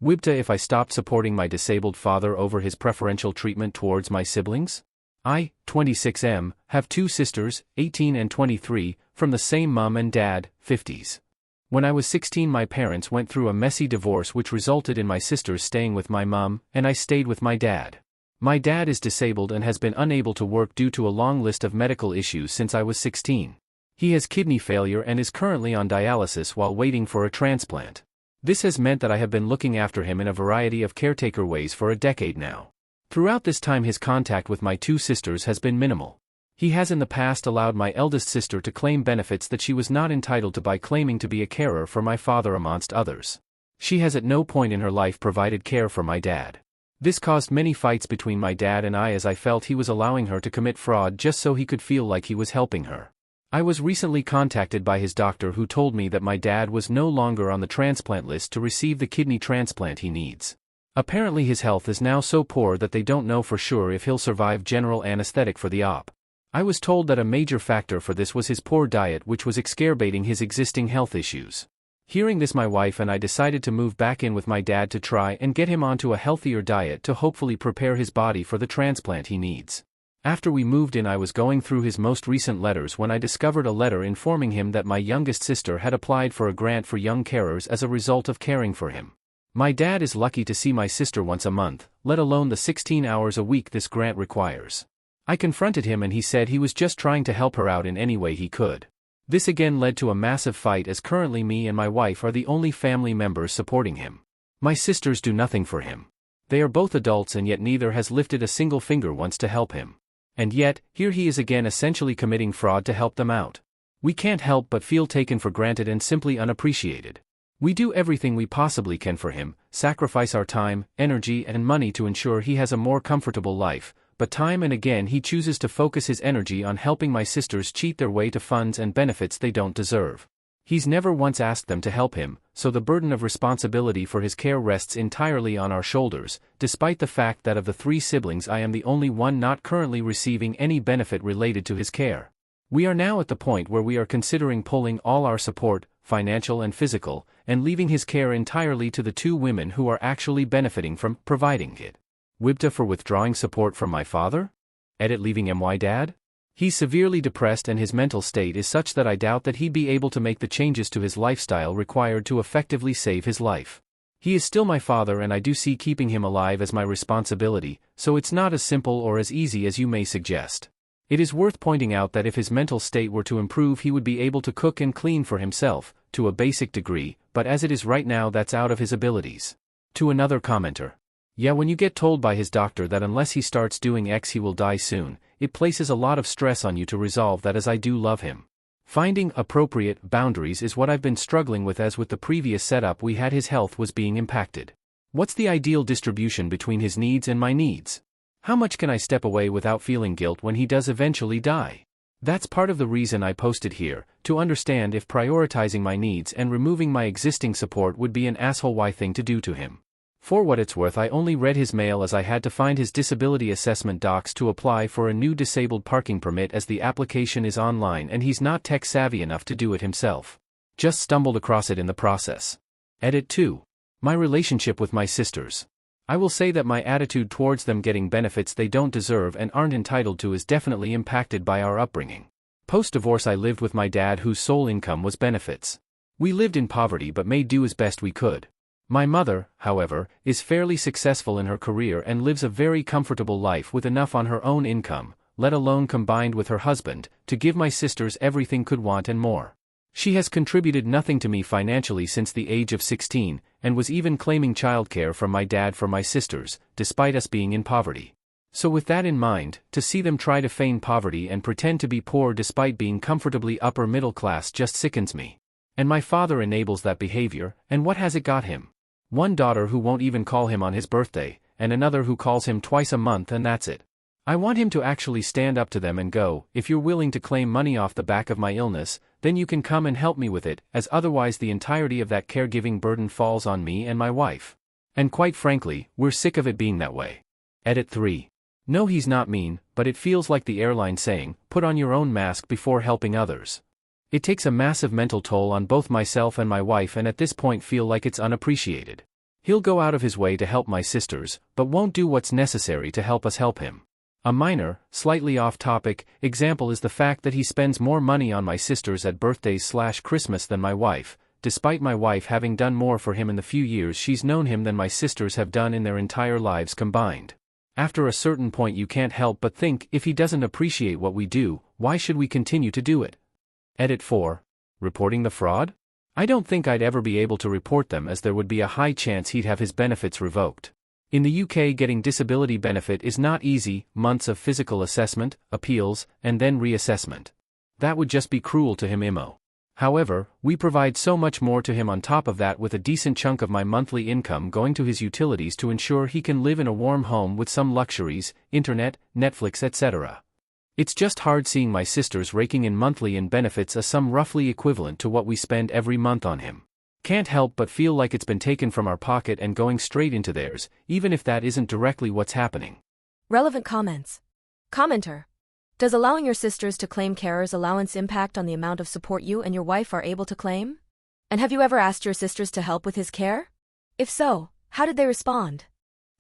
WIBTA if I stopped supporting my disabled father over his preferential treatment towards my siblings? I, 26M, have two sisters, 18 and 23, from the same mum and dad, 50s. When I was 16 my parents went through a messy divorce which resulted in my sisters staying with my mum, and I stayed with my dad. My dad is disabled and has been unable to work due to a long list of medical issues since I was 16. He has kidney failure and is currently on dialysis while waiting for a transplant. This has meant that I have been looking after him in a variety of caretaker ways for a decade now. Throughout this time his contact with my two sisters has been minimal. He has in the past allowed my eldest sister to claim benefits that she was not entitled to by claiming to be a carer for my father amongst others. She has at no point in her life provided care for my dad. This caused many fights between my dad and I as I felt he was allowing her to commit fraud just so he could feel like he was helping her. I was recently contacted by his doctor who told me that my dad was no longer on the transplant list to receive the kidney transplant he needs. Apparently his health is now so poor that they don't know for sure if he'll survive general anesthetic for the op. I was told that a major factor for this was his poor diet which was exacerbating his existing health issues. Hearing this my wife and I decided to move back in with my dad to try and get him onto a healthier diet to hopefully prepare his body for the transplant he needs. After we moved in I was going through his most recent letters when I discovered a letter informing him that my youngest sister had applied for a grant for young carers as a result of caring for him. My dad is lucky to see my sister once a month, let alone the 16 hours a week this grant requires. I confronted him and he said he was just trying to help her out in any way he could. This again led to a massive fight as currently me and my wife are the only family members supporting him. My sisters do nothing for him. They are both adults and yet neither has lifted a single finger once to help him. And yet, here he is again essentially committing fraud to help them out. We can't help but feel taken for granted and simply unappreciated. We do everything we possibly can for him, sacrifice our time, energy and money to ensure he has a more comfortable life, but time and again he chooses to focus his energy on helping my sisters cheat their way to funds and benefits they don't deserve. He's never once asked them to help him, so the burden of responsibility for his care rests entirely on our shoulders, despite the fact that of the three siblings I am the only one not currently receiving any benefit related to his care. We are now at the point where we are considering pulling all our support, financial and physical, and leaving his care entirely to the two women who are actually benefiting from providing it. WIBTA for withdrawing support from my father? Leaving my dad? He's severely depressed and his mental state is such that I doubt that he'd be able to make the changes to his lifestyle required to effectively save his life. He is still my father and I do see keeping him alive as my responsibility, so it's not as simple or as easy as you may suggest. It is worth pointing out that if his mental state were to improve he would be able to cook and clean for himself, to a basic degree, but as it is right now that's out of his abilities. To another commenter. Yeah, when you get told by his doctor that unless he starts doing X he will die soon, it places a lot of stress on you to resolve that as I do love him. Finding appropriate boundaries is what I've been struggling with as with the previous setup we had his health was being impacted. What's the ideal distribution between his needs and my needs? How much can I step away without feeling guilt when he does eventually die? That's part of the reason I posted here, to understand if prioritizing my needs and removing my existing support would be an asshole thing to do to him. For what it's worth I only read his mail as I had to find his disability assessment docs to apply for a new disabled parking permit as the application is online and he's not tech savvy enough to do it himself. Just stumbled across it in the process. Edit 2. My relationship with my sisters. I will say that my attitude towards them getting benefits they don't deserve and aren't entitled to is definitely impacted by our upbringing. Post-divorce I lived with my dad whose sole income was benefits. We lived in poverty but made do as best we could. My mother, however, is fairly successful in her career and lives a very comfortable life with enough on her own income, let alone combined with her husband, to give my sisters everything could want and more. She has contributed nothing to me financially since the age of 16, and was even claiming childcare from my dad for my sisters, despite us being in poverty. So with that in mind, to see them try to feign poverty and pretend to be poor despite being comfortably upper middle class just sickens me. And my father enables that behavior, and what has it got him? One daughter who won't even call him on his birthday, and another who calls him twice a month and that's it. I want him to actually stand up to them and go, if you're willing to claim money off the back of my illness, then you can come and help me with it, as otherwise the entirety of that caregiving burden falls on me and my wife. And quite frankly, we're sick of it being that way. Edit 3. No, he's not mean, but it feels like the airline saying, put on your own mask before helping others. It takes a massive mental toll on both myself and my wife and at this point feel like it's unappreciated. He'll go out of his way to help my sisters, but won't do what's necessary to help us help him. A minor, slightly off-topic, example is the fact that he spends more money on my sisters at birthdays/Christmas than my wife, despite my wife having done more for him in the few years she's known him than my sisters have done in their entire lives combined. After a certain point you can't help but think, if he doesn't appreciate what we do, why should we continue to do it? Edit 4. Reporting the fraud? I don't think I'd ever be able to report them, as there would be a high chance he'd have his benefits revoked. In the UK, getting disability benefit is not easy, months of physical assessment, appeals, and then reassessment. That would just be cruel to him IMO. However, we provide so much more to him on top of that, with a decent chunk of my monthly income going to his utilities to ensure he can live in a warm home with some luxuries, internet, Netflix, etc. It's just hard seeing my sisters raking in monthly in benefits a sum roughly equivalent to what we spend every month on him. Can't help but feel like it's been taken from our pocket and going straight into theirs, even if that isn't directly what's happening. Relevant comments. Commenter. Does allowing your sisters to claim carer's allowance impact on the amount of support you and your wife are able to claim? And have you ever asked your sisters to help with his care? If so, how did they respond?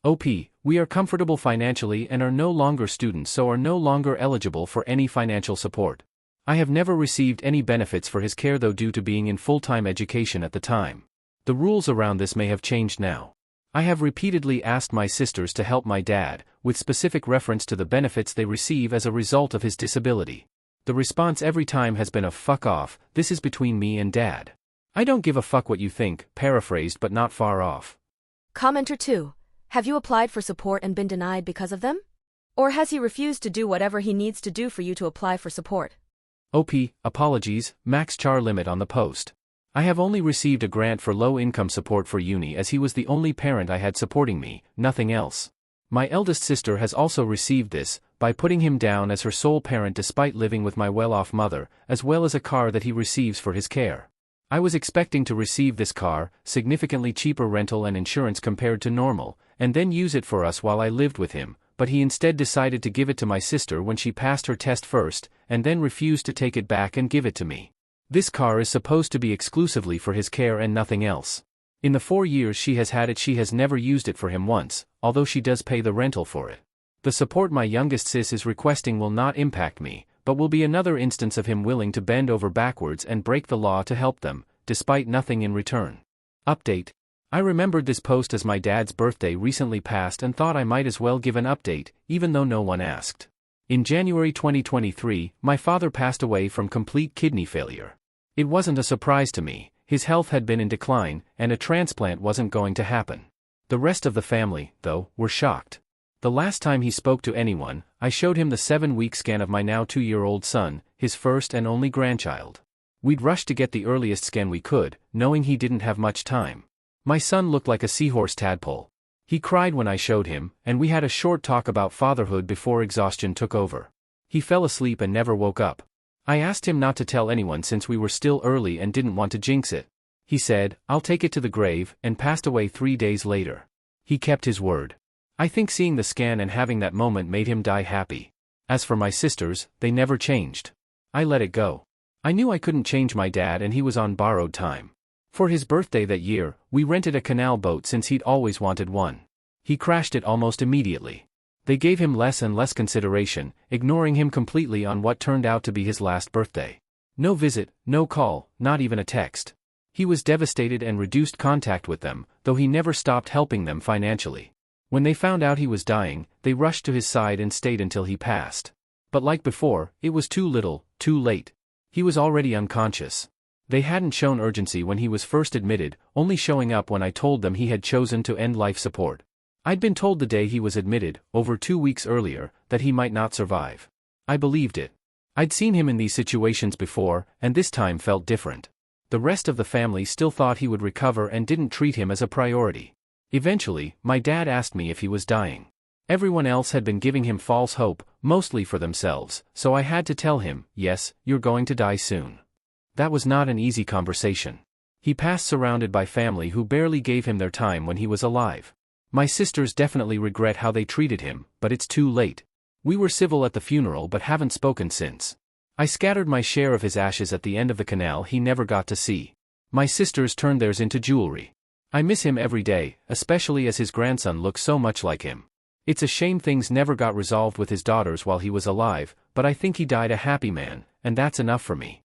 OP, we are comfortable financially and are no longer students, so are no longer eligible for any financial support. I have never received any benefits for his care though, due to being in full-time education at the time. The rules around this may have changed now. I have repeatedly asked my sisters to help my dad, with specific reference to the benefits they receive as a result of his disability. The response every time has been a "fuck off, this is between me and dad. I don't give a fuck what you think," paraphrased but not far off. Commenter 2. Have you applied for support and been denied because of them? Or has he refused to do whatever he needs to do for you to apply for support? OP, apologies, max char limit on the post. I have only received a grant for low-income support for uni, as he was the only parent I had supporting me, nothing else. My eldest sister has also received this, by putting him down as her sole parent despite living with my well-off mother, as well as a car that he receives for his care. I was expecting to receive this car, significantly cheaper rental and insurance compared to normal, and then use it for us while I lived with him, but he instead decided to give it to my sister when she passed her test first, and then refused to take it back and give it to me. This car is supposed to be exclusively for his care and nothing else. In the 4 years she has had it, she has never used it for him once, although she does pay the rental for it. The support my youngest sis is requesting will not impact me, but will be another instance of him willing to bend over backwards and break the law to help them, despite nothing in return. Update. I remembered this post as my dad's birthday recently passed and thought I might as well give an update, even though no one asked. In January 2023, my father passed away from complete kidney failure. It wasn't a surprise to me, his health had been in decline, and a transplant wasn't going to happen. The rest of the family, though, were shocked. The last time he spoke to anyone, I showed him the 7-week scan of my now 2-year-old son, his first and only grandchild. We'd rushed to get the earliest scan we could, knowing he didn't have much time. My son looked like a seahorse tadpole. He cried when I showed him, and we had a short talk about fatherhood before exhaustion took over. He fell asleep and never woke up. I asked him not to tell anyone since we were still early and didn't want to jinx it. He said, "I'll take it to the grave," and passed away 3 days later. He kept his word. I think seeing the scan and having that moment made him die happy. As for my sisters, they never changed. I let it go. I knew I couldn't change my dad, and he was on borrowed time. For his birthday that year, we rented a canal boat since he'd always wanted one. He crashed it almost immediately. They gave him less and less consideration, ignoring him completely on what turned out to be his last birthday. No visit, no call, not even a text. He was devastated and reduced contact with them, though he never stopped helping them financially. When they found out he was dying, they rushed to his side and stayed until he passed. But like before, it was too little, too late. He was already unconscious. They hadn't shown urgency when he was first admitted, only showing up when I told them he had chosen to end life support. I'd been told the day he was admitted, over 2 weeks earlier, that he might not survive. I believed it. I'd seen him in these situations before, and this time felt different. The rest of the family still thought he would recover and didn't treat him as a priority. Eventually, my dad asked me if he was dying. Everyone else had been giving him false hope, mostly for themselves, so I had to tell him, "Yes, you're going to die soon." That was not an easy conversation. He passed surrounded by family who barely gave him their time when he was alive. My sisters definitely regret how they treated him, but it's too late. We were civil at the funeral but haven't spoken since. I scattered my share of his ashes at the end of the canal he never got to see. My sisters turned theirs into jewelry. I miss him every day, especially as his grandson looks so much like him. It's a shame things never got resolved with his daughters while he was alive, but I think he died a happy man, and that's enough for me.